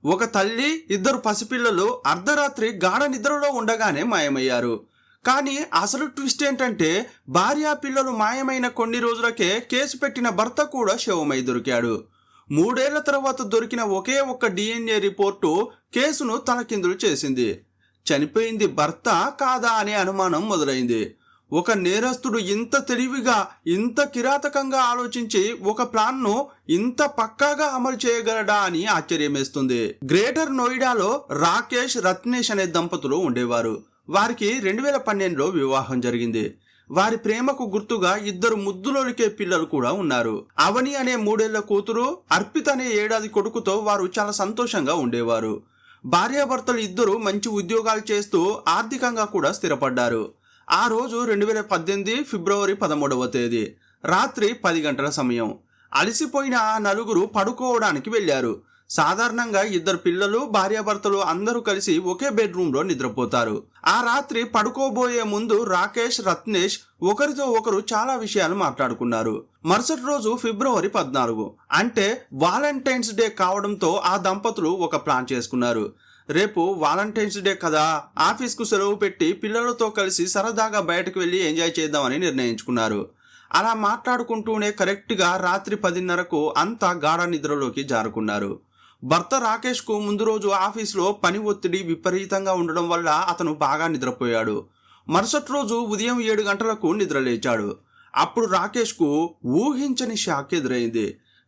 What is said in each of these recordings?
ఒక తల్లి, ఇద్దరు పసిపిల్లలు అర్ధరాత్రి గాఢ నిద్రలో ఉండగానే మాయమయ్యారు. కానీ అసలు ట్విస్ట్ ఏంటంటే భార్యా పిల్లలు మాయమైన కొన్ని రోజులకే కేసు పెట్టిన భర్త కూడా శవమై దొరికాడు. 3 ఏళ్ల తర్వాత దొరికిన ఒకే ఒక్క DNA రిపోర్టు కేసును తలకిందులు చేసింది. చనిపోయింది భర్త కాదా అనే అనుమానం మొదలైంది. ఒక నేరస్తుడు ఇంత తెలివిగా, ఇంత కిరాతకంగా ఆలోచించి ఒక ప్లాన్ను ఇంత పక్కాగా అమలు చేయగలడా అని ఆశ్చర్యమేస్తుంది. గ్రేటర్ నోయిడాలో రాకేష్, రత్నేష్ అనే దంపతులు ఉండేవారు. వారికి 2012లో వివాహం జరిగింది. వారి ప్రేమకు గుర్తుగా 2 ముద్దులోలికే పిల్లలు కూడా ఉన్నారు. అవని అనే 3 ఏళ్ల కూతురు, అర్పిత్ అనే 7 ఏడాది కొడుకుతో వారు చాలా సంతోషంగా ఉండేవారు. భార్యాభర్తలు ఇద్దరు మంచి ఉద్యోగాలు చేస్తూ ఆర్థికంగా కూడా స్థిరపడ్డారు. ఆ రోజు 2018 ఫిబ్రవరి 13వ తేదీ రాత్రి 10 గంటల సమయం. అలసిపోయిన ఆ నలుగురు పడుకోవడానికి వెళ్లారు. సాధారణంగా 2 పిల్లలు, భార్యాభర్తలు అందరూ కలిసి ఒకే బెడ్రూమ్లో నిద్రపోతారు. ఆ రాత్రి పడుకోబోయే ముందు రాకేష్, రత్నేష్ ఒకరితో ఒకరు చాలా విషయాలు మాట్లాడుకున్నారు. మరుసటి రోజు ఫిబ్రవరి 14 అంటే వాలంటైన్స్ డే కావడంతో ఆ దంపతులు ఒక ప్లాన్ చేసుకున్నారు. రేపు వాలంటైన్స్ డే కదా, ఆఫీస్కు సెలవు పెట్టి పిల్లలతో కలిసి సరదాగా బయటకు వెళ్ళి ఎంజాయ్ చేద్దామని నిర్ణయించుకున్నారు. అలా మాట్లాడుకుంటూనే కరెక్ట్గా రాత్రి 10:30కు అంతా గాఢ నిద్రలోకి జారుకున్నారు. భర్త రాకేష్కు ముందు రోజు ఆఫీసులో పని ఒత్తిడి విపరీతంగా ఉండడం వల్ల అతను బాగా నిద్రపోయాడు. మరుసటి రోజు ఉదయం 7 గంటలకు నిద్రలేచాడు. అప్పుడు రాకేష్కు ఊహించని షాక్ ఎదురైంది.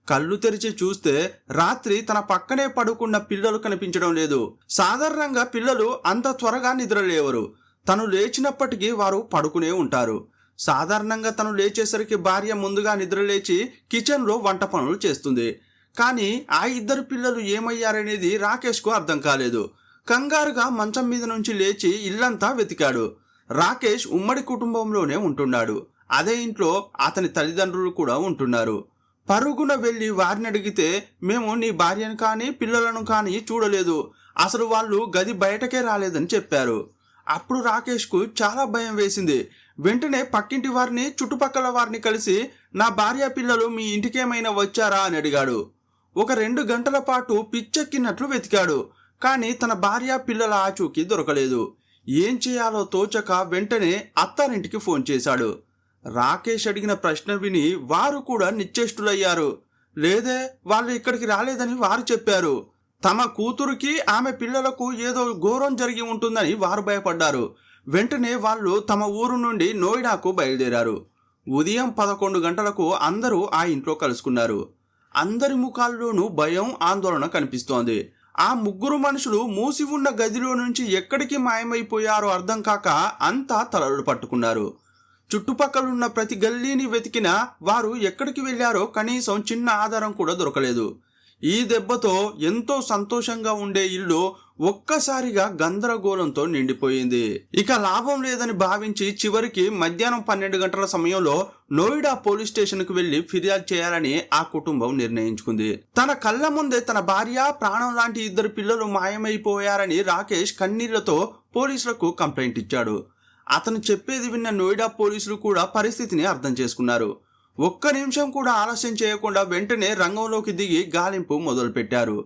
కళ్ళు తెరిచి చూస్తే రాత్రి తన పక్కనే పడుకున్న పిల్లలు కనిపించడం లేదు. సాధారణంగా పిల్లలు అంత త్వరగా నిద్రలేవరు. తను లేచినప్పటికీ వారు పడుకునే ఉంటారు. సాధారణంగా తను లేచేసరికి భార్య ముందుగా నిద్రలేచి కిచెన్లో వంట పనులు చేస్తుంది. కానీ ఆ 2 పిల్లలు ఏమయ్యారనేది రాకేష్కు అర్థం కాలేదు. కంగారుగా మంచం మీద నుంచి లేచి ఇల్లంతా వెతికాడు. రాకేష్ ఉమ్మడి కుటుంబంలోనే ఉంటున్నాడు. అదే ఇంట్లో అతని తల్లిదండ్రులు కూడా ఉంటున్నారు. పరుగున వెళ్ళి వారిని అడిగితే, మేము నీ భార్యను కానీ పిల్లలను కానీ చూడలేదు, అసలు వాళ్ళు గది బయటకే రాలేదని చెప్పారు. అప్పుడు రాకేష్కు చాలా భయం వేసింది. వెంటనే పక్కింటి వారిని, చుట్టుపక్కల వారిని కలిసి నా భార్య పిల్లలు మీ ఇంటికేమైనా వచ్చారా అని అడిగాడు. ఒక 2 గంటల పాటు పిచ్చెక్కినట్లు వెతికాడు. కానీ తన భార్య పిల్లల ఆచూకీ దొరకలేదు. ఏం చేయాలో తోచక వెంటనే అత్తారింటికి ఫోన్ చేశాడు. రాకేష్ అడిగిన ప్రశ్న విని వారు కూడా నిశ్చేష్టులయ్యారు. లేదే, వాళ్ళు ఇక్కడికి రాలేదని వారు చెప్పారు. తమ కూతురికి, ఆమె పిల్లలకు ఏదో ఘోరం జరిగి ఉంటుందని వారు భయపడ్డారు. వెంటనే వాళ్ళు తమ ఊరు నుండి నోయిడాకు బయలుదేరారు. ఉదయం 11 గంటలకు అందరూ ఆ ఇంట్లో కలుసుకున్నారు. అందరి ముఖాల్లోనూ భయం, ఆందోళన కనిపిస్తోంది. ఆ 3 మనుషులు మూసి ఉన్న గదిలో నుంచి ఎక్కడికి మాయమైపోయారో అర్థం కాక అంతా తలలు పట్టుకున్నారు. చుట్టుపక్కలున్న ప్రతి గల్లీని వెతికినా వారు ఎక్కడికి వెళ్ళారో కనీసం చిన్న ఆధారం కూడా దొరకలేదు. ఈ దెబ్బతో ఎంతో సంతోషంగా ఉండే ఇల్లు ఒక్కసారిగా గందరగోళంతో నిండిపోయింది. ఇక లాభం లేదని భావించి చివరికి మధ్యాహ్నం 12 గంటల సమయంలో నోయిడా పోలీస్ స్టేషన్కు వెళ్లి ఫిర్యాదు చేయాలని ఆ కుటుంబం నిర్ణయించుకుంది. తన కళ్ళ ముందే తన భార్య, ప్రాణం లాంటి 2 పిల్లలు మాయమైపోయారని రాకేష్ కన్నీళ్లతో పోలీసులకు కంప్లైంట్ ఇచ్చాడు. అతను చెప్పేది విన్న నోయిడా పోలీసులు కూడా పరిస్థితిని అర్థం చేసుకున్నారు. ఒక్క నిమిషం కూడా ఆలస్యం చేయకుండా వెంటనే రంగంలోకి దిగి గాలింపు మొదలుపెట్టారు.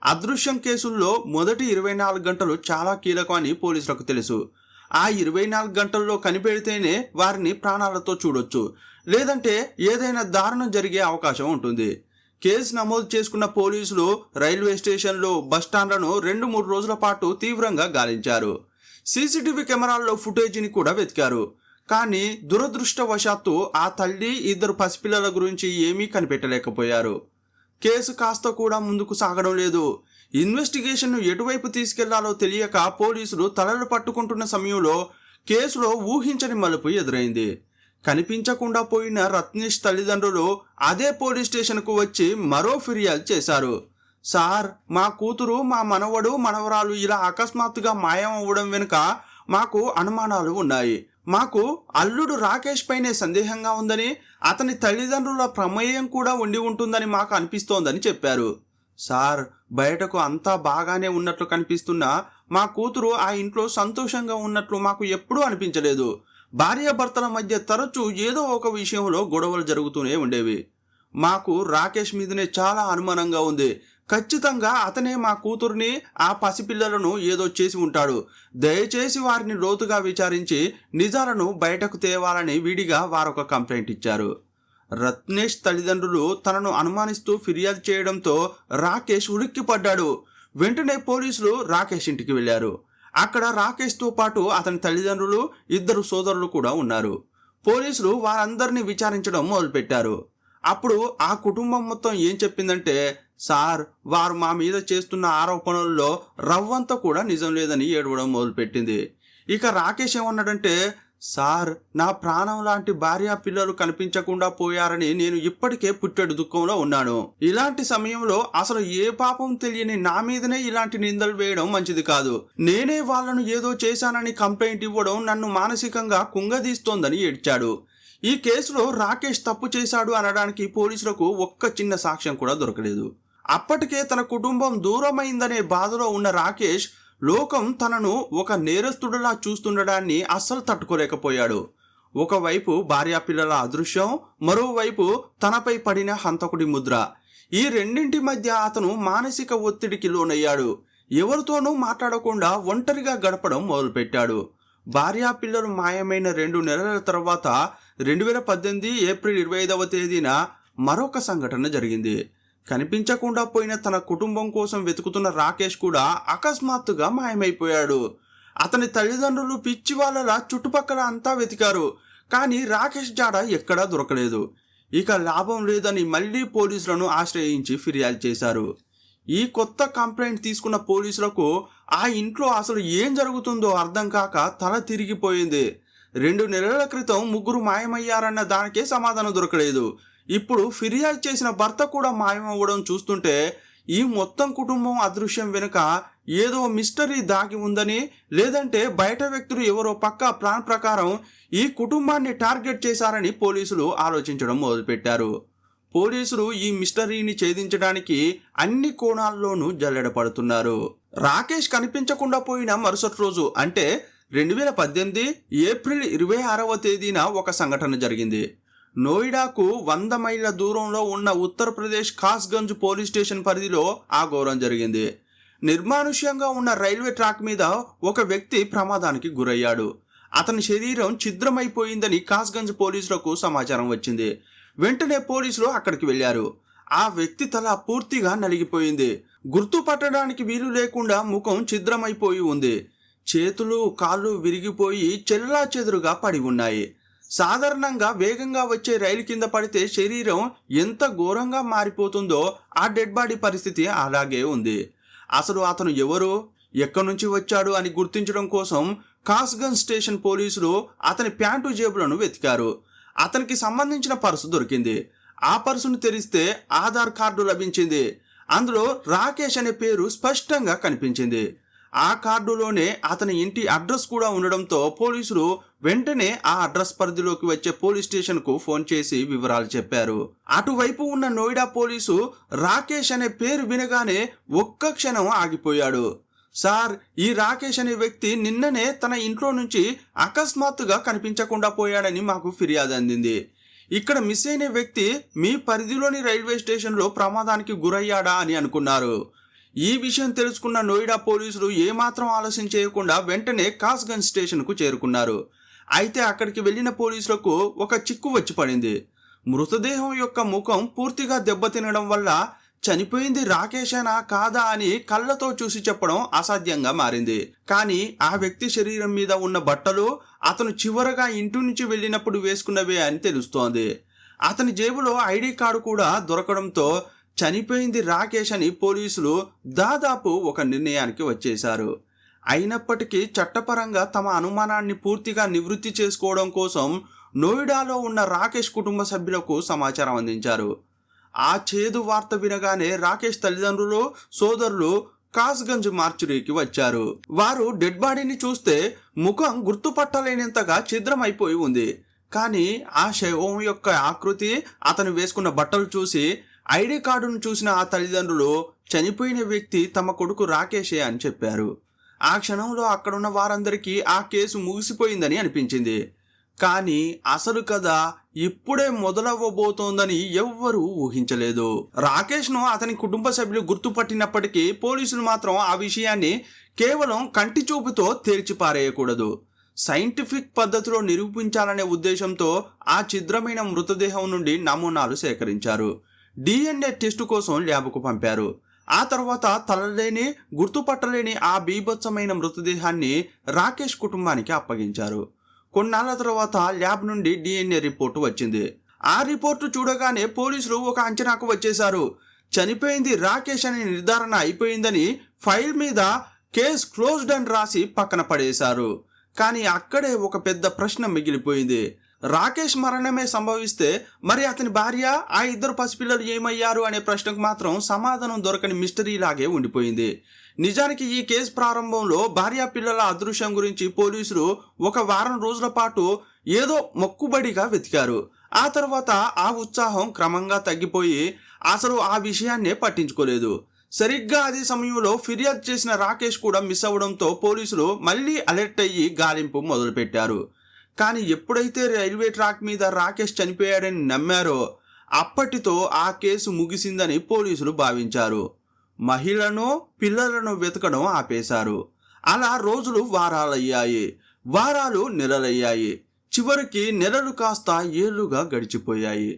అదృశ్యం కేసుల్లో మొదటి 24 గంటలు చాలా కీలకమని పోలీసులకు తెలుసు. ఆ 24 గంటల్లో కనిపెడితేనే వారిని ప్రాణాలతో చూడొచ్చు, లేదంటే ఏదైనా దారుణం జరిగే అవకాశం ఉంటుంది. కేసు నమోదు చేసుకున్న పోలీసులు రైల్వే స్టేషన్లు, బస్టాండ్లను 2-3 రోజుల పాటు తీవ్రంగా గాలించారు. సీసీటీవీ కెమెరాల్లో ఫుటేజీని కూడా వెతికారు. కానీ దురదృష్టవశాత్తు ఆ తల్లి, 2 పసిపిల్లల గురించి ఏమీ కనిపెట్టలేకపోయారు. కేసు కాస్త కూడా ముందుకు సాగడం లేదు. ఇన్వెస్టిగేషన్ను ఎటువైపు తీసుకెళ్లాలో తెలియక పోలీసులు తలలు పట్టుకుంటున్న సమయంలో కేసులో ఊహించని మలుపు ఎదురైంది. కనిపించకుండా పోయిన రత్నేష్ తల్లిదండ్రులు అదే పోలీస్ స్టేషన్కు వచ్చి మరో ఫిర్యాదు చేశారు. సార్, మా కూతురు, మా మనవడు, మనవరాలు ఇలా అకస్మాత్తుగా మాయం అవ్వడం వెనుక మాకు అనుమానాలు ఉన్నాయి. మాకు అల్లుడు రాకేష్ పైనే సందేహంగా ఉందని, అతని తల్లిదండ్రుల ప్రమేయం కూడా ఉండి ఉంటుందని మాకు అనిపిస్తోందని చెప్పారు. సార్, బయటకు అంతా బాగానే ఉన్నట్లు కనిపిస్తున్నా మా కూతురు ఆ ఇంట్లో సంతోషంగా ఉన్నట్లు మాకు ఎప్పుడూ అనిపించలేదు. భార్యాభర్తల మధ్య తరచూ ఏదో ఒక విషయంలో గొడవలు జరుగుతూనే ఉండేవి. మాకు రాకేష్ మీదనే చాలా అనుమానంగా ఉంది. ఖచ్చితంగా అతనే మా కూతుర్ని ఆ పసిపిల్లలను ఏదో చేసి ఉంటాడు. దయచేసి వారిని లోతుగా విచారించి నిజాలను బయటకు తేవాలని విడిగా వారొక కంప్లైంట్ ఇచ్చారు. రత్నేష్ తల్లిదండ్రులు తనను అనుమానిస్తూ ఫిర్యాదు చేయడంతో రాకేష్ ఉలిక్కిపడ్డాడు. వెంటనే పోలీసులు రాకేష్ ఇంటికి వెళ్లారు. అక్కడ రాకేష్తో పాటు అతని తల్లిదండ్రులు, 2 సోదరులు కూడా ఉన్నారు. పోలీసులు వారందరినీ విచారించడం మొదలుపెట్టారు. అప్పుడు ఆ కుటుంబం మొత్తం ఏం చెప్పిందంటే, సార్, వారు మా మీద చేస్తున్న ఆరోపణల్లో రవ్వంతా కూడా నిజం లేదని ఏడవడం మొదలుపెట్టింది. ఇక రాకేష్ ఏమన్నాడంటే, సార్, నా ప్రాణం లాంటి భార్య పిల్లలు కనిపించకుండా పోయారని నేను ఇప్పటికే పుట్టెడు దుఃఖంలో ఉన్నాను. ఇలాంటి సమయంలో అసలు ఏ పాపం తెలియని నా మీదనే ఇలాంటి నిందలు వేయడం మంచిది కాదు. నేనే వాళ్లను ఏదో చేశానని కంప్లైంట్ ఇవ్వడం నన్ను మానసికంగా కుంగదీస్తోందని ఏడ్చాడు. ఈ కేసులో రాకేష్ తప్పు చేశాడు అనడానికి పోలీసులకు ఒక్క చిన్న సాక్ష్యం కూడా దొరకలేదు. అప్పటికే తన కుటుంబం దూరమైందనే బాధలో ఉన్న రాకేష్ లోకం తనను ఒక నేరస్తుడిలా చూస్తుండడాన్ని అస్సలు తట్టుకోలేకపోయాడు. ఒకవైపు భార్యాపిల్లల అదృశ్యం, మరోవైపు తనపై పడిన హంతకుడి ముద్ర. ఈ రెండింటి మధ్య అతను మానసిక ఒత్తిడికి లోనయ్యాడు. ఎవరితోనూ మాట్లాడకుండా ఒంటరిగా గడపడం మొదలుపెట్టాడు. భార్యాపిల్లలు మాయమైన 2 నెలల తర్వాత 2018 ఏప్రిల్ 25వ తేదీన మరొక సంఘటన జరిగింది. కనిపించకుండా పోయిన తన కుటుంబం కోసం వెతుకుతున్న రాకేష్ కూడా అకస్మాత్తుగా మాయమైపోయాడు. అతని తల్లిదండ్రులు పిచ్చి వాళ్ళలా చుట్టుపక్కల అంతా వెతికారు. కానీ రాకేష్ జాడ ఎక్కడా దొరకలేదు. ఇక లాభం లేదని మళ్లీ పోలీసులను ఆశ్రయించి ఫిర్యాదు చేశారు. ఈ కొత్త కంప్లైంట్ తీసుకున్న పోలీసులకు ఆ ఇంట్లో అసలు ఏం జరుగుతుందో అర్థం కాక తల తిరిగిపోయింది. 2 నెలల క్రితం 3 మాయమయ్యారన్న దానికే సమాధానం దొరకలేదు. ఇప్పుడు ఫిర్యాదు చేసిన భర్త కూడా మాయమవ్వడం చూస్తుంటే ఈ మొత్తం కుటుంబం అదృశ్యం వెనుక ఏదో మిస్టరీ దాగి ఉందని, లేదంటే బయట వ్యక్తులు ఎవరో పక్కా ప్లాన్ ప్రకారం ఈ కుటుంబాన్ని టార్గెట్ చేశారని పోలీసులు ఆలోచించడం మొదలుపెట్టారు. పోలీసులు ఈ మిస్టరీని ఛేదించడానికి అన్ని కోణాల్లోనూ జల్లెడపడుతున్నారు. రాకేష్ కనిపించకుండా పోయిన మరుసటి రోజు అంటే 2018 ఏప్రిల్ 26వ తేదీన ఒక సంఘటన జరిగింది. నోయిడాకు 100 మైళ్ళ దూరంలో ఉన్న ఉత్తరప్రదేశ్ ఖాస్గంజ్ పోలీస్ స్టేషన్ పరిధిలో ఆ ఘోరం జరిగింది. నిర్మానుష్యంగా ఉన్న రైల్వే ట్రాక్ మీద ఒక వ్యక్తి ప్రమాదానికి గురయ్యాడు. అతని శరీరం ఛిద్రమైపోయిందని ఖాస్గంజ్ పోలీసులకు సమాచారం వచ్చింది. వెంటనే పోలీసులు అక్కడికి వెళ్లారు. ఆ వ్యక్తి తల పూర్తిగా నలిగిపోయింది. గుర్తుపట్టడానికి వీలు లేకుండా ముఖం ఛిద్రమైపోయి ఉంది. చేతులు, కాళ్ళు విరిగిపోయి చెల్లాచెదురుగా పడి ఉన్నాయి. సాధారణంగా వేగంగా వచ్చే రైలు కింద పడితే శరీరం ఎంత ఘోరంగా మారిపోతుందో ఆ డెడ్ బాడీ పరిస్థితి అలాగే ఉంది. అసలు అతను ఎవరు, ఎక్కడి నుంచి వచ్చాడు అని గుర్తించడం కోసం ఖాస్గంజ్ స్టేషన్ పోలీసులు అతని ప్యాంటు జేబులను వెతికారు. అతనికి సంబంధించిన పర్సు దొరికింది. ఆ పర్సును తెరిస్తే ఆధార్ కార్డు లభించింది. అందులో రాకేష్ అనే పేరు స్పష్టంగా కనిపించింది. ఆ కార్డులోనే అతని ఇంటి అడ్రస్ కూడా ఉండడంతో పోలీసులు వెంటనే ఆ అడ్రస్ పరిధిలోకి వచ్చే పోలీస్ స్టేషన్కు ఫోన్ చేసి వివరాలు చెప్పారు. అటువైపు ఉన్న నోయిడా పోలీసు రాకేష్ అనే పేరు వినగానే ఒక్క క్షణం ఆగిపోయాడు. సార్, ఈ రాకేష్ అనే వ్యక్తి నిన్ననే తన ఇంట్లో నుంచి అకస్మాత్తుగా కనిపించకుండా పోయాడని మాకు ఫిర్యాదు అందింది. ఇక్కడ మిస్ అయిన వ్యక్తి మీ పరిధిలోని రైల్వే స్టేషన్లో ప్రమాదానికి గురయ్యాడా అని అనుకున్నారు. ఈ విషయం తెలుసుకున్న నోయిడా పోలీసులు ఏమాత్రం ఆలస్యం చేయకుండా వెంటనే ఖాస్గంజ్ స్టేషన్కు చేరుకున్నారు. అయితే అక్కడికి వెళ్లిన పోలీసులకు ఒక చిక్కు వచ్చి పడింది. మృతదేహం యొక్క ముఖం పూర్తిగా దెబ్బతినడం వల్ల చనిపోయింది రాకేషేనా కాదా అని కళ్ళతో చూసి చెప్పడం అసాధ్యంగా మారింది. కానీ ఆ వ్యక్తి శరీరం మీద ఉన్న బట్టలు అతను చివరగా ఇంటి నుంచి వెళ్ళినప్పుడు వేసుకున్నవే అని తెలుస్తోంది. అతని జేబులో ఐడి కార్డు కూడా దొరకడంతో చనిపోయింది రాకేష్ అని పోలీసులు దాదాపు ఒక నిర్ణయానికి వచ్చేశారు. అయినప్పటికీ చట్టపరంగా తమ అనుమానాన్ని పూర్తిగా నివృత్తి చేసుకోవడం కోసం నోయిడాలో ఉన్న రాకేష్ కుటుంబ సభ్యులకు సమాచారం అందించారు. ఆ చేదు వార్త వినగానే రాకేష్ తల్లిదండ్రులు, సోదరులు ఖాస్గంజ్ మార్చురీకి వచ్చారు. వారు డెడ్ బాడీని చూస్తే ముఖం గుర్తుపట్టలేనంతగా ఛిద్రమైపోయి ఉంది. కానీ ఆ శవం యొక్క ఆకృతి, అతను వేసుకున్న బట్టలు చూసి ఐడి కార్డును చూసిన ఆ తల్లిదండ్రులు చనిపోయిన వ్యక్తి తమ కొడుకు రాకేషే అని చెప్పారు. ఆ క్షణంలో అక్కడున్న వారందరికీ ఆ కేసు ముగిసిపోయిందని అనిపించింది. కానీ అసలు కథ ఇప్పుడే మొదలవ్వబోతోందని ఎవ్వరూ ఊహించలేదు. రాకేష్ను అతని కుటుంబ సభ్యులు గుర్తుపట్టినప్పటికీ పోలీసులు మాత్రం ఆ విషయాన్ని కేవలం కంటి చూపుతో తేల్చిపారేయకూడదు, సైంటిఫిక్ పద్ధతిలో నిరూపించాలనే ఉద్దేశంతో ఆ ఛిద్రమైన మృతదేహం నుండి నమూనాలు సేకరించారు. DNA టెస్టు కోసం ల్యాబ్కు పంపారు. ఆ తర్వాత తలలేని గుర్తుపట్టలేని ఆ బీభత్సమైన మృతదేహాన్ని రాకేష్ కుటుంబానికి అప్పగించారు. కొన్నాళ్ల తర్వాత ల్యాబ్ నుండి DNA రిపోర్టు వచ్చింది. ఆ రిపోర్టు చూడగానే పోలీసులు ఒక అంచనాకు వచ్చేశారు. చనిపోయింది రాకేష్ అనే నిర్ధారణ అయిపోయిందని ఫైల్ మీద కేస్ క్లోజ్డ్ అని రాసి పక్కన పడేశారు. కానీ అక్కడే ఒక పెద్ద ప్రశ్న మిగిలిపోయింది. రాకేష్ మరణమే సంభవిస్తే మరి అతని భార్య, ఆ ఇద్దరు పసిపిల్లలు ఏమయ్యారు అనే ప్రశ్నకు మాత్రం సమాధానం దొరకని మిస్టరీలాగే ఉండిపోయింది. నిజానికి ఈ కేసు ప్రారంభంలో భార్యా పిల్లల అదృశ్యం గురించి పోలీసులు ఒక వారం రోజుల పాటు ఏదో మొక్కుబడిగా వెతికారు. ఆ తర్వాత ఆ ఉత్సాహం క్రమంగా తగ్గిపోయి అసలు ఆ విషయాన్నే పట్టించుకోలేదు. సరిగ్గా అదే సమయంలో ఫిర్యాదు చేసిన రాకేష్ కూడా మిస్ అవ్వడంతో పోలీసులు మళ్ళీ అలర్ట్ అయ్యి గాలింపు మొదలుపెట్టారు. కానీ ఎప్పుడైతే రైల్వే ట్రాక్ మీద రాకేష్ చనిపోయాడని నమ్మారో అప్పటితో ఆ కేసు ముగిసిందని పోలీసులు భావించారు. మహిళను, పిల్లలను వెతకడం ఆపేశారు. అలా రోజులు వారాలయ్యాయి, వారాలు నెలలయ్యాయి. చివరికి నెలలు కాస్త ఏళ్లుగా గడిచిపోయాయి.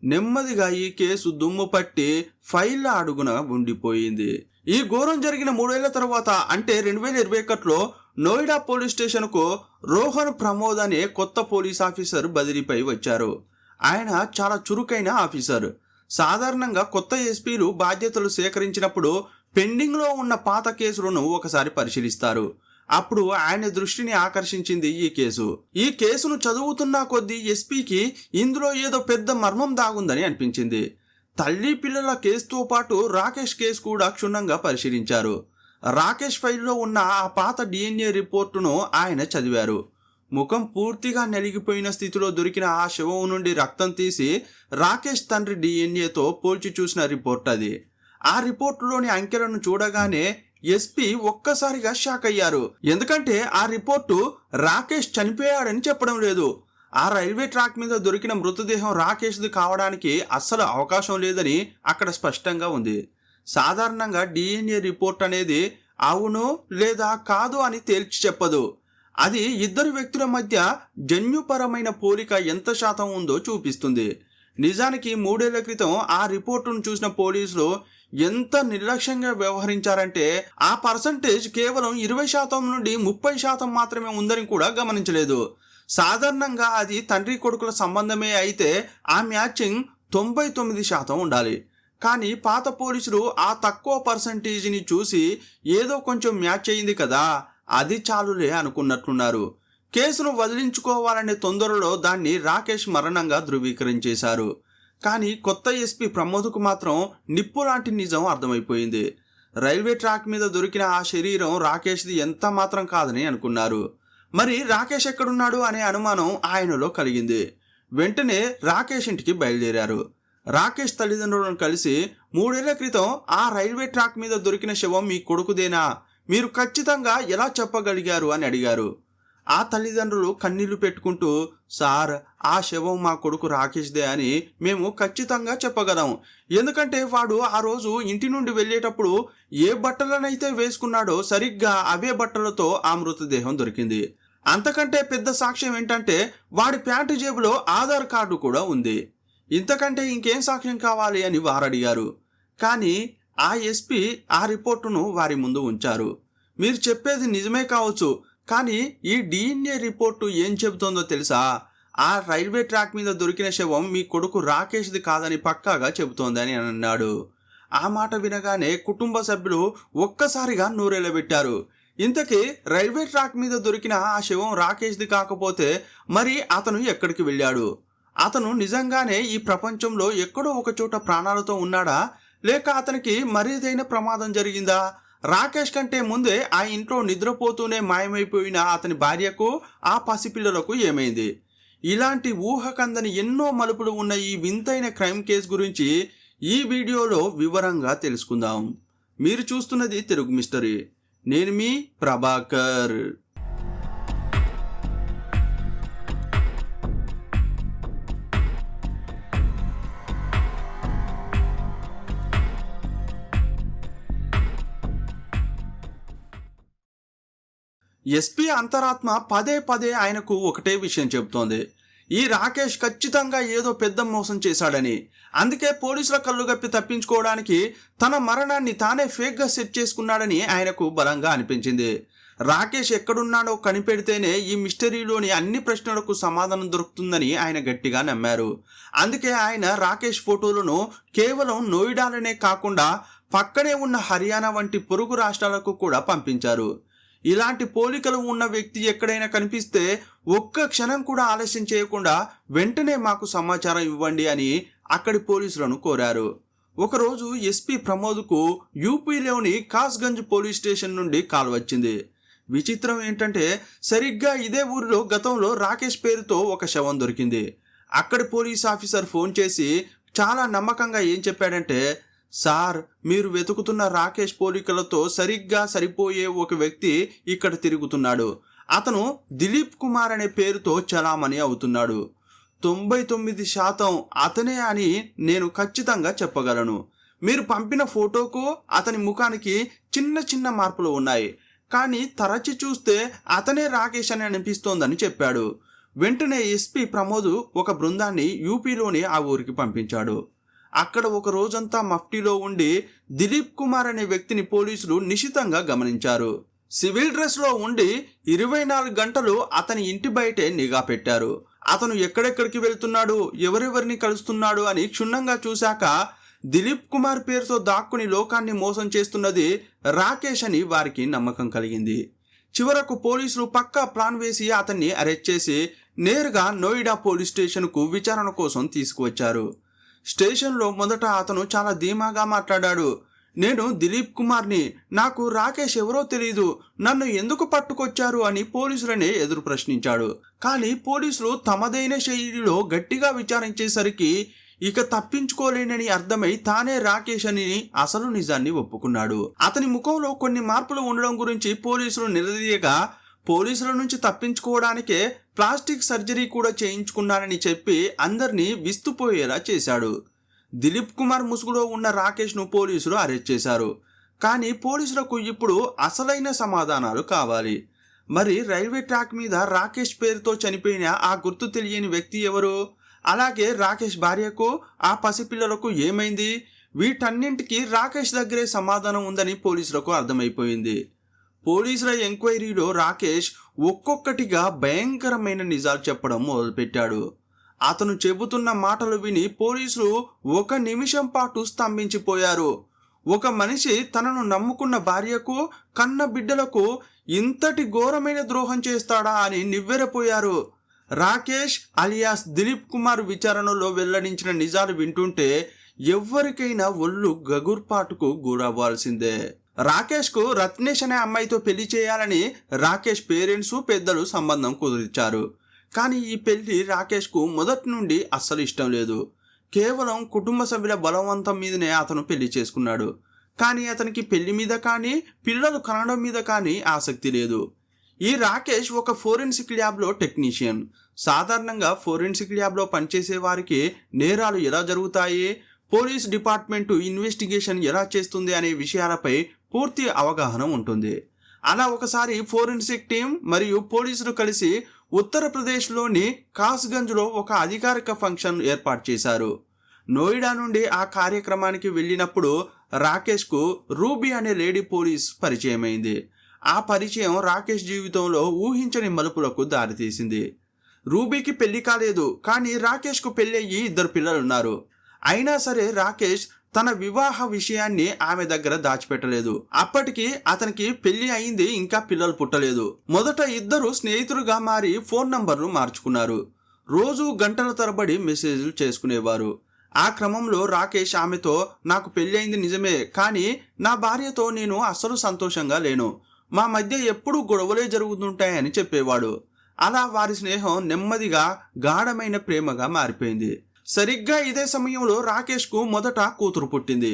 నెమ్మదిగా ఈ కేసు దుమ్ము పట్టి ఫైళ్ల అడుగున ఉండిపోయింది. ఈ ఘోరం జరిగిన 3 ఏళ్ల తర్వాత అంటే 2021లో నోయిడా పోలీస్ స్టేషన్కు రోహన్ ప్రమోద్ అనే కొత్త పోలీస్ ఆఫీసర్ బదిలీపై వచ్చారు. ఆయన చాలా చురుకైన ఆఫీసర్. సాధారణంగా కొత్త ఎస్పీలు బాధ్యతలు సేకరించినప్పుడు పెండింగ్లో ఉన్న పాత కేసులను ఒకసారి పరిశీలిస్తారు. అప్పుడు ఆయన దృష్టిని ఆకర్షించింది ఈ కేసు. ఈ కేసును చదువుతున్న కొద్దీ ఎస్పీకి ఇందులో ఏదో పెద్ద మర్మం దాగుందని అనిపించింది. తల్లి పిల్లల కేసుతో పాటు రాకేష్ కేసు కూడా క్షుణ్ణంగా పరిశీలించారు. రాకేష్ ఫైల్లో ఉన్న ఆ పాత DNA రిపోర్టును ఆయన చదివారు. ముఖం పూర్తిగా నలిగిపోయిన స్థితిలో దొరికిన ఆ శవం నుండి రక్తం తీసి రాకేష్ తండ్రి DNAతో పోల్చి చూసిన రిపోర్ట్ అది. ఆ రిపోర్టులోని అంకెలను చూడగానే ఎస్పీ ఒక్కసారిగా షాక్ అయ్యారు. ఎందుకంటే ఆ రిపోర్టు రాకేష్ చనిపోయాడని చెప్పడం లేదు. ఆ రైల్వే ట్రాక్ మీద దొరికిన మృతదేహం రాకేష్ది కావడానికి అస్సలు అవకాశం లేదని అక్కడ స్పష్టంగా ఉంది. సాధారణంగా DNA రిపోర్ట్ అనేది అవును లేదా కాదు అని తేల్చి చెప్పదు. అది ఇద్దరు వ్యక్తుల మధ్య జన్యుపరమైన పోలిక ఎంత శాతం ఉందో చూపిస్తుంది. నిజానికి 3 ఏళ్ల క్రితం ఆ రిపోర్టును చూసిన పోలీసులు ఎంత నిర్లక్ష్యంగా వ్యవహరించారంటే ఆ పర్సంటేజ్ కేవలం 20% నుండి 30% మాత్రమే ఉందని కూడా గమనించలేదు. సాధారణంగా అది తండ్రి కొడుకుల సంబంధమే అయితే ఆ మ్యాచింగ్ 99% ఉండాలి. కానీ పాత పోలీసులు ఆ తక్కువ పర్సంటేజ్ని చూసి ఏదో కొంచెం మ్యాచ్ అయింది కదా, అది చాలులే అనుకున్నట్లున్నారు. కేసును వదిలించుకోవాలనే తొందరలో దాన్ని రాకేష్ మరణంగా ధృవీకరించేశారు. కానీ కొత్త ఎస్పీ ప్రమోద్కు మాత్రం నిప్పు లాంటి నిజం అర్థమైపోయింది. రైల్వే ట్రాక్ మీద దొరికిన ఆ శరీరం రాకేష్ది ఎంత మాత్రం కాదని అనుకున్నారు. మరి రాకేష్ ఎక్కడున్నాడు అనే అనుమానం ఆయనలో కలిగింది. వెంటనే రాకేష్ ఇంటికి బయలుదేరారు. రాకేష్ తల్లిదండ్రులను కలిసి 3 ఏళ్ల క్రితం ఆ రైల్వే ట్రాక్ మీద దొరికిన శవం మీ కొడుకుదేనా, మీరు ఖచ్చితంగా ఎలా చెప్పగలిగారు అని అడిగారు. ఆ తల్లిదండ్రులు కన్నీళ్లు పెట్టుకుంటూ, సార్, ఆ శవం మా కొడుకు రాకేష్దే అని మేము ఖచ్చితంగా చెప్పగలం. ఎందుకంటే వాడు ఆ రోజు ఇంటి నుండి వెళ్ళేటప్పుడు ఏ బట్టలనైతే వేసుకున్నాడో సరిగ్గా అవే బట్టలతో ఆ మృతదేహం దొరికింది. అంతకంటే పెద్ద సాక్ష్యం ఏంటంటే వాడి ప్యాంటు జేబులో ఆధార్ కార్డు కూడా ఉంది. ఇంతకంటే ఇంకేం సాక్ష్యం కావాలి అని వారు అడిగారు. కానీ ఆ ఎస్పీ ఆ రిపోర్టును వారి ముందు ఉంచారు. మీరు చెప్పేది నిజమే కావచ్చు, కానీ ఈ DNA రిపోర్టు ఏం చెబుతోందో తెలుసా? ఆ రైల్వే ట్రాక్ మీద దొరికిన శవం మీ కొడుకు రాకేష్ది కాదని పక్కాగా చెబుతోందని అన్నాడు. ఆ మాట వినగానే కుటుంబ సభ్యులు ఒక్కసారిగా నూరెళ్ళబెట్టారు. ఇంతకీ రైల్వే ట్రాక్ మీద దొరికిన ఆ శవం రాకేష్ది కాకపోతే మరి అతను ఎక్కడికి వెళ్ళాడు? అతను నిజంగానే ఈ ప్రపంచంలో ఎక్కడో ఒక చోట ప్రాణాలతో ఉన్నాడా, లేక అతనికి మరేదైనా ప్రమాదం జరిగిందా? రాకేష్ కంటే ముందే ఆ ఇంట్లో నిద్రపోతూనే మాయమైపోయిన అతని భార్యకు, ఆ పసిపిల్లలకు ఏమైంది? ఇలాంటి ఊహకందని ఎన్నో మలుపులు ఉన్న ఈ వింతైన క్రైమ్ కేసు గురించి ఈ వీడియోలో వివరంగా తెలుసుకుందాం. మీరు చూస్తున్నది తెలుగు మిస్టరీ. నేను మీ ప్రభాకర్. ఎస్పీ అంతరాత్మ పదే పదే ఆయనకు ఒకటే విషయం చెబుతోంది. ఈ రాకేష్ ఖచ్చితంగా ఏదో పెద్ద మోసం చేశాడని. అందుకే పోలీసుల కళ్ళు గప్పి తప్పించుకోవడానికి తన మరణాన్ని తానే ఫేక్గా సెట్ చేసుకున్నాడని ఆయనకు బలంగా అనిపించింది. రాకేష్ ఎక్కడున్నాడో కనిపెడితేనే ఈ మిస్టరీలోని అన్ని ప్రశ్నలకు సమాధానం దొరుకుతుందని ఆయన గట్టిగా నమ్మారు. అందుకే ఆయన రాకేష్ ఫోటోలను కేవలం నోయిడాలనే కాకుండా పక్కనే ఉన్న హర్యానా వంటి పొరుగు రాష్ట్రాలకు కూడా పంపించారు. ఇలాంటి పోలికలు ఉన్న వ్యక్తి ఎక్కడైనా కనిపిస్తే ఒక్క క్షణం కూడా ఆలస్యం చేయకుండా వెంటనే మాకు సమాచారం ఇవ్వండి అని అక్కడి పోలీసులను కోరారు. ఒకరోజు ఎస్పీ ప్రమోద్కు యూపీలోని కాస్గంజ్ పోలీస్ స్టేషన్ నుండి కాల్ వచ్చింది. విచిత్రం ఏంటంటే సరిగ్గా ఇదే ఊరిలో గతంలో రాకేష్ పేరుతో ఒక శవం దొరికింది. అక్కడి పోలీస్ ఆఫీసర్ ఫోన్ చేసి చాలా నమ్మకంగా ఏం చెప్పాడంటే, సార్, మీరు వెతుకుతున్న రాకేష్ పోలికలతో సరిగ్గా సరిపోయే ఒక వ్యక్తి ఇక్కడ తిరుగుతున్నాడు. అతను దిలీప్ కుమార్ అనే పేరుతో చలామణి అవుతున్నాడు. 99% అతనే అని నేను ఖచ్చితంగా చెప్పగలను. మీరు పంపిన ఫోటోకు అతని ముఖానికి చిన్న చిన్న మార్పులు ఉన్నాయి, కానీ తరచి చూస్తే అతనే రాకేష్ అని అనిపిస్తోందని చెప్పాడు. వెంటనే ఎస్పీ ప్రమోద్ ఒక బృందాన్ని యూపీలోని ఆ ఊరికి పంపించాడు. అక్కడ ఒక రోజంతా మఫ్టీలో ఉండి దిలీప్ కుమార్ అనే వ్యక్తిని పోలీసులు నిశితంగా గమనించారు. సివిల్ డ్రెస్లో ఉండి 24 గంటలు అతని ఇంటి బయటే నిఘా పెట్టారు. అతను ఎక్కడెక్కడికి వెళ్తున్నాడు, ఎవరెవరిని కలుస్తున్నాడు అని క్షుణ్ణంగా చూశాక దిలీప్ కుమార్ పేరుతో దాక్కుని లోకాన్ని మోసం చేస్తున్నది రాకేష్ అని వారికి నమ్మకం కలిగింది. చివరకు పోలీసులు పక్కా ప్లాన్ వేసి అతన్ని అరెస్ట్ చేసి నేరుగా నోయిడా పోలీస్ స్టేషన్కు విచారణ కోసం తీసుకువచ్చారు. స్టేషన్లో మొదట అతను చాలా ధీమాగా మాట్లాడాడు. నేను దిలీప్ కుమార్ని, నాకు రాకేష్ ఎవరో తెలీదు, నన్ను ఎందుకు పట్టుకొచ్చారు అని పోలీసులనే ఎదురు ప్రశ్నించాడు. కానీ పోలీసులు తమదైన శైలిలో గట్టిగా విచారించేసరికి ఇక తప్పించుకోలేనని అర్థమై తానే రాకేష్ అని అసలు నిజాన్ని ఒప్పుకున్నాడు. అతని ముఖంలో కొన్ని మార్పులు ఉండడం గురించి పోలీసులు నిలదీయగా పోలీసుల నుంచి తప్పించుకోవడానికే ప్లాస్టిక్ సర్జరీ కూడా చేయించుకున్నానని చెప్పి అందరినీ విస్తుపోయేలా చేశాడు. దిలీప్ కుమార్ ముసుగులో ఉన్న రాకేష్ను పోలీసులు అరెస్ట్ చేశారు. కానీ పోలీసులకు ఇప్పుడు అసలైన సమాధానాలు కావాలి. మరి రైల్వే ట్రాక్ మీద రాకేష్ పేరుతో చనిపోయిన ఆ గుర్తు తెలియని వ్యక్తి ఎవరు? అలాగే రాకేష్ భార్యకు, ఆ పసిపిల్లలకు ఏమైంది? వీటన్నింటికి రాకేష్ దగ్గరే సమాధానం ఉందని పోలీసులకు అర్థమైపోయింది. పోలీసుల ఎంక్వైరీలో రాకేష్ ఒక్కొక్కటిగా భయంకరమైన నిజాలు చెప్పడం మొదలుపెట్టాడు. అతను చెబుతున్న మాటలు విని పోలీసులు ఒక నిమిషం పాటు స్తంభించిపోయారు. ఒక మనిషి తనను నమ్ముకున్న భార్యకు, కన్న బిడ్డలకు ఇంతటి ఘోరమైన ద్రోహం చేస్తాడా అని నివ్వెరపోయారు. రాకేష్ అలియాస్ దిలీప్ కుమార్ విచారణలో వెల్లడించిన నిజాలు వింటుంటే ఎవ్వరికైనా ఒళ్ళు గగుర్పాటుకు గురవ్వాల్సిందే. రాకేష్కు రత్నేష్ అనే అమ్మాయితో పెళ్లి చేయాలని రాకేష్ పేరెంట్స్, పెద్దలు సంబంధం కుదిర్చారు. కానీ ఈ పెళ్లి రాకేష్కు మొదటి నుండి అస్సలు ఇష్టం లేదు. కేవలం కుటుంబ సభ్యుల బలవంతం మీదనే అతను పెళ్లి చేసుకున్నాడు. కానీ అతనికి పెళ్లి మీద కానీ పిల్లలు కనడం మీద కానీ ఆసక్తి లేదు. ఈ రాకేష్ ఒక ఫోరెన్సిక్ ల్యాబ్లో టెక్నీషియన్. సాధారణంగా ఫోరెన్సిక్ ల్యాబ్లో పనిచేసే వారికి నేరాలు ఎలా జరుగుతాయి, పోలీస్ డిపార్ట్మెంటు ఇన్వెస్టిగేషన్ ఎలా చేస్తుంది అనే విషయాలపై పూర్తి అవగాహన ఉంటుంది. అలా ఒకసారి ఫోరెన్సిక్ టీం మరియు పోలీసులు కలిసి ఉత్తరప్రదేశ్లోని కాస్గంజ్లో ఒక అధికారిక ఫంక్షన్ ఏర్పాటు చేశారు. నోయిడా నుండి ఆ కార్యక్రమానికి వెళ్ళినప్పుడు రాకేష్కు రూబీ అనే లేడీ పోలీస్ పరిచయమైంది. ఆ పరిచయం రాకేష్ జీవితంలో ఊహించని మలుపులకు దారితీసింది. రూబీకి పెళ్లి కాలేదు, కానీ రాకేష్కు పెళ్లి అయ్యి 2 పిల్లలున్నారు. అయినా సరే రాకేష్ తన వివాహ విషయాన్ని ఆమె దగ్గర దాచిపెట్టలేదు. అప్పటికి అతనికి పెళ్లి అయింది, ఇంకా పిల్లలు పుట్టలేదు. మొదట ఇద్దరు స్నేహితులుగా మారి ఫోన్ నంబర్లు మార్చుకున్నారు. రోజు గంటల తరబడి మెసేజ్లు చేసుకునేవారు. ఆ క్రమంలో రాకేష్ ఆమెతో, నాకు పెళ్లి అయింది నిజమే, కానీ నా భార్యతో నేను అస్సలు సంతోషంగా లేను, మా మధ్య ఎప్పుడూ గొడవలే జరుగుతుంటాయని చెప్పేవాడు. అలా వారి స్నేహం నెమ్మదిగా గాఢమైన ప్రేమగా మారిపోయింది. సరిగ్గా ఇదే సమయంలో రాకేష్కు మొదట కూతురు పుట్టింది.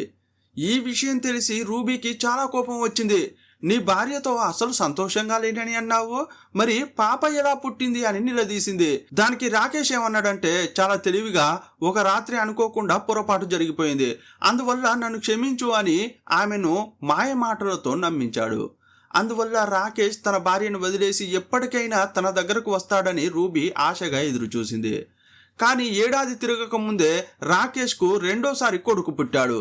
ఈ విషయం తెలిసి రూబీకి చాలా కోపం వచ్చింది. నీ భార్యతో అసలు సంతోషంగా లేనని అన్నావు, మరి పాప ఎలా పుట్టింది అని నిలదీసింది. దానికి రాకేష్ ఏమన్నాడంటే చాలా తెలివిగా, ఒక రాత్రి అనుకోకుండా పొరపాటు జరిగిపోయింది, అందువల్ల నన్ను క్షమించు అని ఆమెను మాయ మాటలతో నమ్మించాడు. అందువల్ల రాకేష్ తన భార్యను వదిలేసి ఎప్పటికైనా తన దగ్గరకు వస్తాడని రూబీ ఆశగా ఎదురుచూసింది. కానీ ఏడాది తిరగక ముందే రాకేష్కు రెండోసారి కొడుకు పుట్టాడు.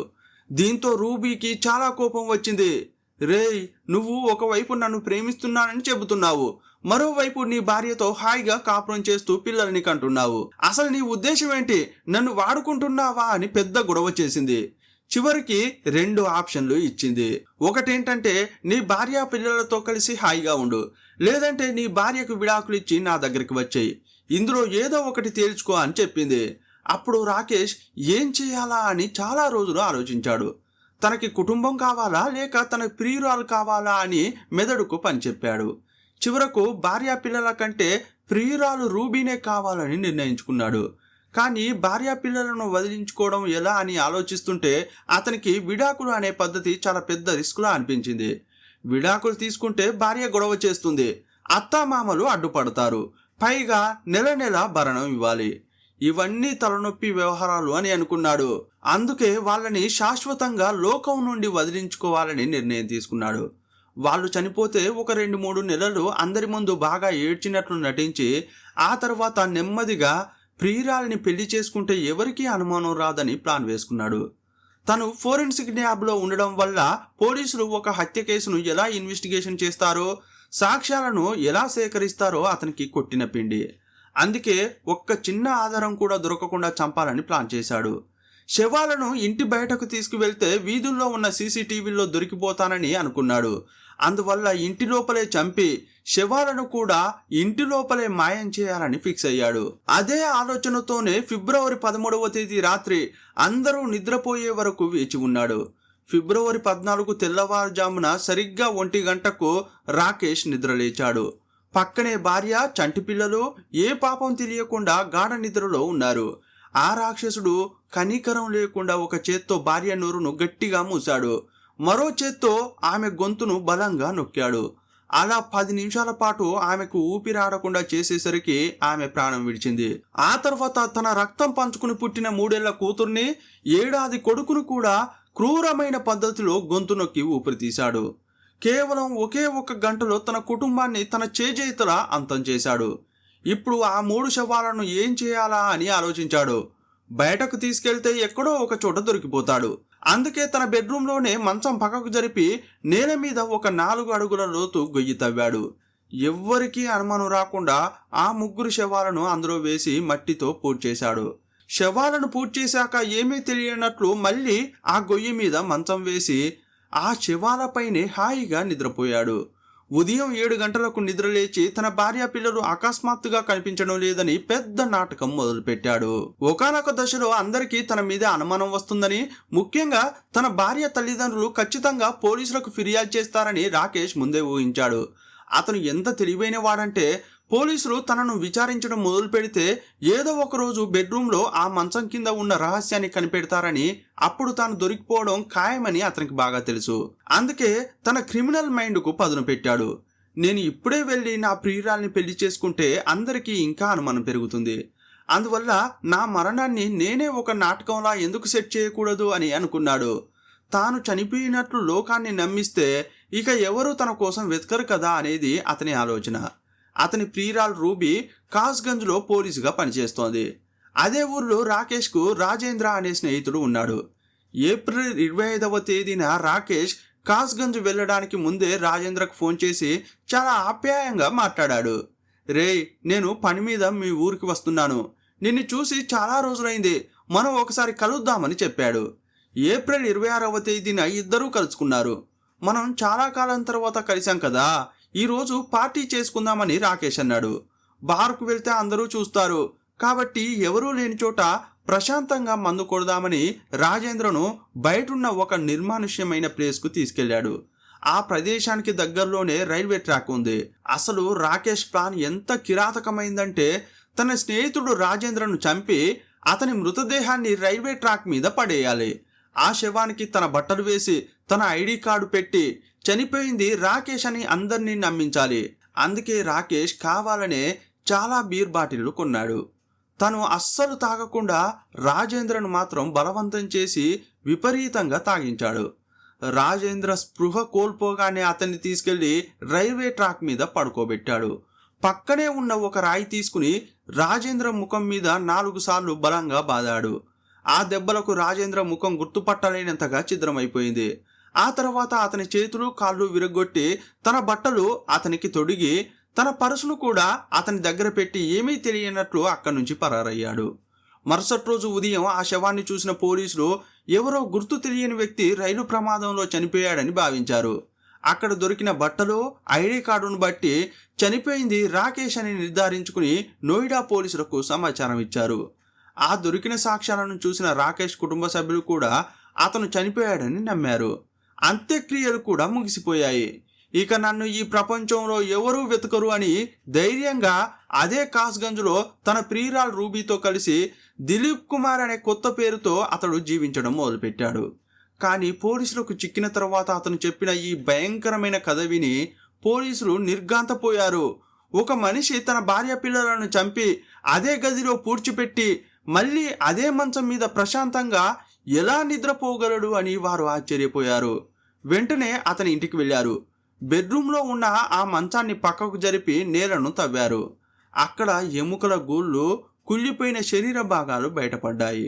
దీంతో రూబీకి చాలా కోపం వచ్చింది. రేయ్, నువ్వు ఒకవైపు నన్ను ప్రేమిస్తున్నానని చెబుతున్నావు, మరోవైపు నీ భార్యతో హాయిగా కాపురం చేస్తూ పిల్లల్ని కంటున్నావు. అసలు నీ ఉద్దేశం ఏంటి? నన్ను వాడుకుంటున్నావా అని పెద్ద గొడవ చేసింది. చివరికి 2 ఆప్షన్లు ఇచ్చింది. ఒకటేంటంటే నీ భార్య పిల్లలతో కలిసి హాయిగా ఉండు, లేదంటే నీ భార్యకు విడాకులు ఇచ్చి నా దగ్గరికి వచ్చేయి. ఇందులో ఏదో ఒకటి తేల్చుకో అని చెప్పింది. అప్పుడు రాకేష్ ఏం చేయాలా అని చాలా రోజులు ఆలోచించాడు. తనకి కుటుంబం కావాలా లేక తన ప్రియురాలు కావాలా అని మెదడుకు పని చెప్పాడు. చివరకు భార్యా పిల్లల కంటే ప్రియురాలు రూబీనే కావాలని నిర్ణయించుకున్నాడు. కానీ భార్యా పిల్లలను వదిలించుకోవడం ఎలా అని ఆలోచిస్తుంటే అతనికి విడాకులు అనే పద్ధతి చాలా పెద్ద రిస్క్లా అనిపించింది. విడాకులు తీసుకుంటే భార్య గొడవ చేస్తుంది, అత్తామామలు అడ్డుపడతారు, పైగా నెల నెల భరణం ఇవ్వాలి. ఇవన్నీ తలనొప్పి వ్యవహారాలు అని అనుకున్నాడు. అందుకే వాళ్ళని శాశ్వతంగా లోకం నుండి వదిలించుకోవాలని నిర్ణయం తీసుకున్నాడు. వాళ్ళు చనిపోతే ఒక 2-3 నెలలు అందరి ముందు బాగా ఏడ్చినట్లు నటించి ఆ తర్వాత నెమ్మదిగా ప్రియురాల్ని పెళ్లి చేసుకుంటే ఎవరికీ అనుమానం రాదని ప్లాన్ వేసుకున్నాడు. తను ఫోరెన్సిక్ ల్యాబ్లో ఉండడం వల్ల పోలీసులు ఒక హత్య కేసును ఎలా ఇన్వెస్టిగేషన్ చేస్తారో, సాక్ష్యాలను ఎలా సేకరిస్తారో అతనికి కొట్టిన పిండి. అందుకే ఒక్క చిన్న ఆధారం కూడా దొరకకుండా చంపాలని ప్లాన్ చేశాడు. శవాలను ఇంటి బయటకు తీసుకువెళ్తే వీధుల్లో ఉన్న సీసీటీవీల్లో దొరికిపోతానని అనుకున్నాడు. అందువల్ల ఇంటి లోపలే చంపి శవాలను కూడా ఇంటి లోపలే మాయం చేయాలని ఫిక్స్ అయ్యాడు. అదే ఆలోచనతోనే ఫిబ్రవరి 13వ తేదీ రాత్రి అందరూ నిద్రపోయే వరకు వేచి ఉన్నాడు. ఫిబ్రవరి 14 తెల్లవారుజామున సరిగ్గా 1 గంటకు రాకేష్ నిద్రలేచాడు. పక్కనే భార్య, చంటి పిల్లలు ఏ పాపం తెలియకుండా గాఢ నిద్రలో ఉన్నారు. ఆ రాక్షసుడు కనికరం లేకుండా ఒక చేత్తో భార్య నోరును గట్టిగా మూశాడు, మరో చేత్తో ఆమె గొంతును బలంగా నొక్కాడు. అలా 10 నిమిషాల పాటు ఆమెకు ఊపిరాడకుండా చేసేసరికి ఆమె ప్రాణం విడిచింది. ఆ తర్వాత తన రక్తం పంచుకుని పుట్టిన 3 ఏళ్ల కూతుర్ని, ఏడాది కొడుకును కూడా క్రూరమైన పద్ధతిలో గొంతు నొక్కి ఊపిరి తీశాడు. కేవలం ఒకే 1 గంటలో తన కుటుంబాన్ని తన చేజేతులా అంతం చేశాడు. ఇప్పుడు ఆ 3 శవాలను ఏం చేయాలా అని ఆలోచించాడు. బయటకు తీసుకెళ్తే ఎక్కడో ఒక చోట దొరికిపోతాడు. అందుకే తన బెడ్రూమ్లోనే మంచం పక్కకు జరిపి నేల మీద ఒక 4 అడుగుల లోతు గొయ్యి తవ్వాడు. ఎవ్వరికీ అనుమానం రాకుండా ఆ 3 శవాలను అందులో వేసి మట్టితో పూడ్చేశాడు. శవాలను పూడ్చేశాక ఏమీ తెలియనట్లు మళ్ళీ ఆ గొయ్యి మీద మంచం వేసి ఆ శవాలపైనే హాయిగా నిద్రపోయాడు. ఉదయం 7 గంటలకు నిద్రలేచి తన భార్య పిల్లలు అకస్మాత్తుగా కనిపించడం లేదని పెద్ద నాటకం మొదలుపెట్టాడు. ఒకానొక దశలో అందరికీ తన మీద అనుమానం వస్తుందని, ముఖ్యంగా తన భార్య తల్లిదండ్రులు ఖచ్చితంగా పోలీసులకు ఫిర్యాదు చేస్తారని రాకేష్ ముందే ఊహించాడు. అతను ఎంత తెలివైన వాడంటే పోలీసులు తనను విచారించడం మొదలు పెడితే ఏదో ఒక రోజు బెడ్రూమ్లో ఆ మంచం కింద ఉన్న రహస్యాన్ని కనిపెడతారని, అప్పుడు తాను దొరికిపోవడం ఖాయమని అతనికి బాగా తెలుసు. అందుకే తన క్రిమినల్ మైండ్కు పదును పెట్టాడు. నేను ఇప్పుడే వెళ్ళి నా ప్రియురాల్ని పెళ్లి చేసుకుంటే అందరికీ ఇంకా అనుమానం పెరుగుతుంది. అందువల్ల నా మరణాన్ని నేనే ఒక నాటకంలా ఎందుకు సెట్ చేయకూడదు అని అనుకున్నాడు. తాను చనిపోయినట్లు లోకాన్ని నమ్మిస్తే ఇక ఎవరు తన కోసం వెతకరు కదా అనేది అతని ఆలోచన. అతని ప్రియురాలు రూబీ కాస్గంజ్లో పోలీసుగా పనిచేస్తోంది. అదే ఊర్లో రాకేష్కు రాజేంద్ర అనే స్నేహితుడు ఉన్నాడు. ఏప్రిల్ 25వ తేదీన రాకేష్ కాస్గంజ్ వెళ్ళడానికి ముందే రాజేంద్రకు ఫోన్ చేసి చాలా ఆప్యాయంగా మాట్లాడాడు. రేయ్, నేను పని మీద మీ ఊరికి వస్తున్నాను, నిన్ను చూసి చాలా రోజులైంది, మనం ఒకసారి కలుద్దామని చెప్పాడు. ఏప్రిల్ 26వ తేదీన ఇద్దరూ కలుసుకున్నారు. మనం చాలా కాలం తర్వాత కలిసాం కదా, ఈరోజు పార్టీ చేసుకుందామని రాకేష్ అన్నాడు. బార్కు వెళ్తే అందరూ చూస్తారు కాబట్టి ఎవరూ లేని చోట ప్రశాంతంగా మందు కొడదామని రాజేంద్రను బయటున్న ఒక నిర్మానుష్యమైన ప్లేస్కు తీసుకెళ్లాడు. ఆ ప్రదేశానికి దగ్గరలోనే రైల్వే ట్రాక్ ఉంది. అసలు రాకేష్ ప్లాన్ ఎంత కిరాతకమైందంటే తన స్నేహితుడు రాజేంద్రను చంపి అతని మృతదేహాన్ని రైల్వే ట్రాక్ మీద పడేయాలి. ఆ శవానికి తన బట్టలు వేసి తన ఐడి కార్డు పెట్టి చనిపోయింది రాకేష్ అని అందరినీ నమ్మించాలి. అందుకే రాకేష్ కావాలనే చాలా బీర్ బాటిళ్లు కొన్నాడు. తను అస్సలు తాగకుండా రాజేంద్రను మాత్రం బలవంతం చేసి విపరీతంగా తాగించాడు. రాజేంద్ర స్పృహ కోల్పోగానే అతన్ని తీసుకెళ్లి రైల్వే ట్రాక్ మీద పడుకోబెట్టాడు. పక్కనే ఉన్న ఒక రాయి తీసుకుని రాజేంద్ర ముఖం మీద 4 సార్లు బలంగా బాదాడు. ఆ దెబ్బలకు రాజేంద్ర ముఖం గుర్తుపట్టలేనంతగా ఛిద్రమైపోయింది. ఆ తర్వాత అతని చేతులు కాళ్ళు విరగొట్టి తన బట్టలు అతనికి తొడిగి తన పర్సును కూడా అతని దగ్గర పెట్టి ఏమీ తెలియనట్లు అక్కడి నుంచి పరారయ్యాడు. మరుసటి రోజు ఉదయం ఆ శవాన్ని చూసిన పోలీసులు ఎవరో గుర్తు తెలియని వ్యక్తి రైలు ప్రమాదంలో చనిపోయాడని భావించారు. అక్కడ దొరికిన బట్టలు, ఐడి కార్డును బట్టి చనిపోయింది రాకేష్ అని నిర్ధారించుకుని నోయిడా పోలీసులకు సమాచారం ఇచ్చారు. ఆ దొరికిన సాక్ష్యాలను చూసిన రాకేష్ కుటుంబ సభ్యులు కూడా అతను చనిపోయాడని నమ్మారు. అంత్యక్రియలు కూడా ముగిసిపోయాయి. ఇక నన్ను ఈ ప్రపంచంలో ఎవరూ వెతకరు అని ధైర్యంగా అదే కాస్గంజ్లో తన ప్రియురాలు రూబీతో కలిసి దిలీప్ కుమార్ అనే కొత్త పేరుతో అతడు జీవించడం మొదలుపెట్టాడు. కానీ పోలీసులకు చిక్కిన తర్వాత అతను చెప్పిన ఈ భయంకరమైన కథ విని పోలీసులు నిర్ఘాంతపోయారు. ఒక మనిషి తన భార్య పిల్లలను చంపి అదే గదిలో పూడ్చిపెట్టి మళ్ళీ అదే మంచం మీద ప్రశాంతంగా ఎలా నిద్రపోగలడు అని వారు ఆశ్చర్యపోయారు. వెంటనే అతని ఇంటికి వెళ్ళారు. బెడ్రూమ్లో ఉన్న ఆ మంచాన్ని పక్కకు జరిపి నేలను తవ్వారు. అక్కడ ఎముకల గూళ్ళు, కుళ్ళిపోయిన శరీర భాగాలు బయటపడ్డాయి.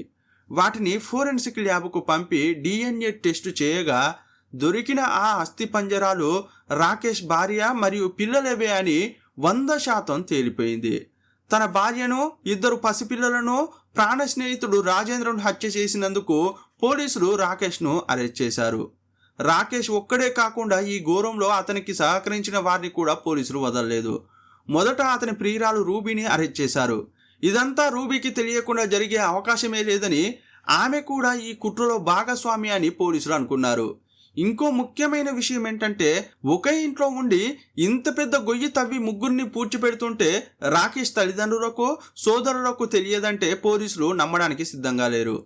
వాటిని ఫోరెన్సిక్ ల్యాబ్కు పంపి DNA టెస్టు చేయగా దొరికిన ఆ అస్థి పంజరాలు రాకేష్ భార్య మరియు పిల్లలవే అని 100% తేలిపోయింది. తన భార్యను, 2 పసిపిల్లలను ప్రాణ స్నేహితుడు రాజేంద్రను హత్య చేసినందుకు పోలీసులు రాకేష్ను అరెస్ట్ చేశారు. రాకేష్ ఒక్కడే కాకుండా ఈ ఘోరంలో అతనికి సహకరించిన వారిని కూడా పోలీసులు వదలలేదు. మొదట అతని ప్రియురాలు రూబీని అరెస్ట్ చేశారు. ఇదంతా రూబీకి తెలియకుండా జరిగే అవకాశమే లేదని, ఆమె కూడా ఈ కుట్రలో భాగస్వామి అని పోలీసులు అనుకున్నారు. ఇంకో ముఖ్యమైన విషయం ఏంటంటే, ఒకే ఇంట్లో ఉండి ఇంత పెద్ద గొయ్యి తవ్వి ముగ్గురిని పూడ్చిపెడుతుంటే రాకేష్ తల్లిదండ్రులకు, సోదరులకు తెలియదంటే పోలీసులు నమ్మడానికి సిద్ధంగా లేరు.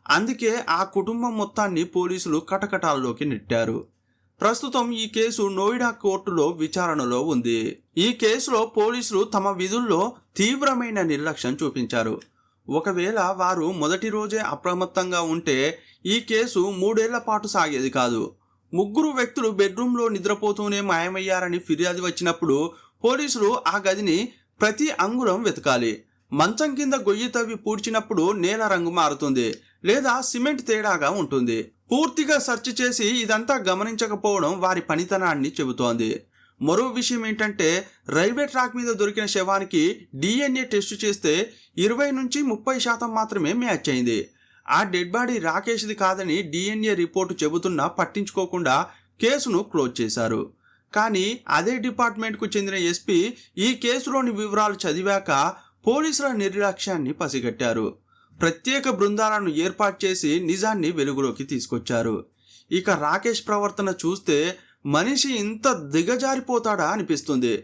అందుకే ఆ కుటుంబం మొత్తాన్ని పోలీసులు కటకటాల్లోకి నెట్టారు. ప్రస్తుతం ఈ కేసు నోయిడా కోర్టులో విచారణలో ఉంది. ఈ కేసులో పోలీసులు తమ విధుల్లో తీవ్రమైన నిర్లక్ష్యం చూపించారు. ఒకవేళ వారు మొదటి రోజే అప్రమత్తంగా ఉంటే ఈ కేసు 3 ఏళ్ల పాటు సాగేది కాదు. 3 వ్యక్తులు బెడ్రూమ్లో నిద్రపోతూనే మాయమయ్యారని ఫిర్యాదు వచ్చినప్పుడు పోలీసులు ఆ గదిని ప్రతి అంగుళం వెతకాలి. మంచం కింద గొయ్యి తవ్వి పూడ్చినప్పుడు నేల రంగు మారుతుంది లేదా సిమెంట్ తేడాగా ఉంటుంది. పూర్తిగా సెర్చ్ చేసి ఇదంతా గమనించకపోవడం వారి పనితనాన్ని చెబుతోంది. మరో విషయం ఏంటంటే, రైల్వే ట్రాక్ మీద దొరికిన శవానికి DNA టెస్ట్ చేస్తే 20 నుంచి 30% మాత్రమే మ్యాచ్ అయింది. ఆ డెడ్ బాడీ రాకేష్ది కాదని DNA రిపోర్టు చెబుతున్నా పట్టించుకోకుండా కేసును క్లోజ్ చేశారు. కానీ అదే డిపార్ట్మెంట్కు చెందిన SP ఈ కేసులోని వివరాలు చదివాక పోలీసుల నిర్లక్ష్యాన్ని పసిగట్టారు. ప్రత్యేక బృందాలను ఏర్పాటు చేసి నిజాన్ని వెలుగులోకి తీసుకొచ్చారు. ఇక రాకేష్ ప్రవర్తన చూస్తే మనిషి ఇంత దిగజారిపోతాడా అనిపిస్తుంది.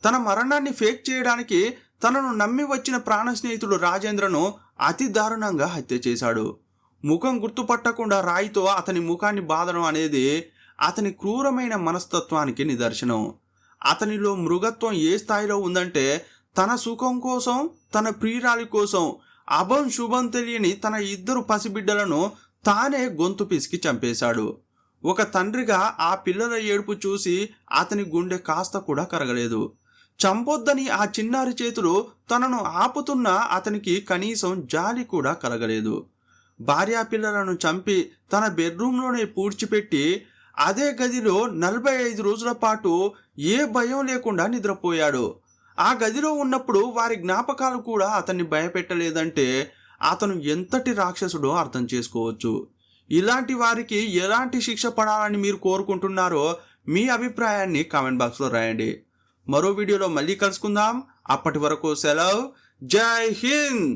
తన మరణాన్ని ఫేక్ చేయడానికి తనను నమ్మి వచ్చిన ప్రాణ స్నేహితుడు రాజేంద్రను అతి దారుణంగా హత్య చేశాడు. ముఖం గుర్తుపట్టకుండా రాయితో అతని ముఖాన్ని బాదడం అనేది అతని క్రూరమైన మనస్తత్వానికి నిదర్శనం. అతనిలో మృగత్వం ఏ స్థాయిలో ఉందంటే, తన సుఖం కోసం, తన ప్రియురాలి కోసం అభం శుభం తెలియని తన 2 పసిబిడ్డలను తానే గొంతు పిసికి చంపేశాడు. ఒక తండ్రిగా ఆ పిల్లల ఏడుపు చూసి అతని గుండె కాస్త కూడా కరగలేదు. చంపొద్దని ఆ చిన్నారి చేతులు తనను ఆపుతున్నా అతనికి కనీసం జాలి కూడా కలగలేదు. భార్యా పిల్లలను చంపి తన బెడ్రూమ్లోనే పూడ్చిపెట్టి అదే గదిలో 45 రోజుల పాటు ఏ భయం లేకుండా నిద్రపోయాడు. ఆ గదిలో ఉన్నప్పుడు వారి జ్ఞాపకాలు కూడా అతన్ని భయపెట్టలేదంటే అతను ఎంతటి రాక్షసుడో అర్థం చేసుకోవచ్చు. ఇలాంటి వారికి ఎలాంటి శిక్ష పడాలని మీరు కోరుకుంటున్నారో మీ అభిప్రాయాన్ని కామెంట్ బాక్స్లో రాయండి. మరో వీడియోలో మళ్ళీ కలుసుకుందాం. అప్పటి వరకు సెలవు. జై హింద్.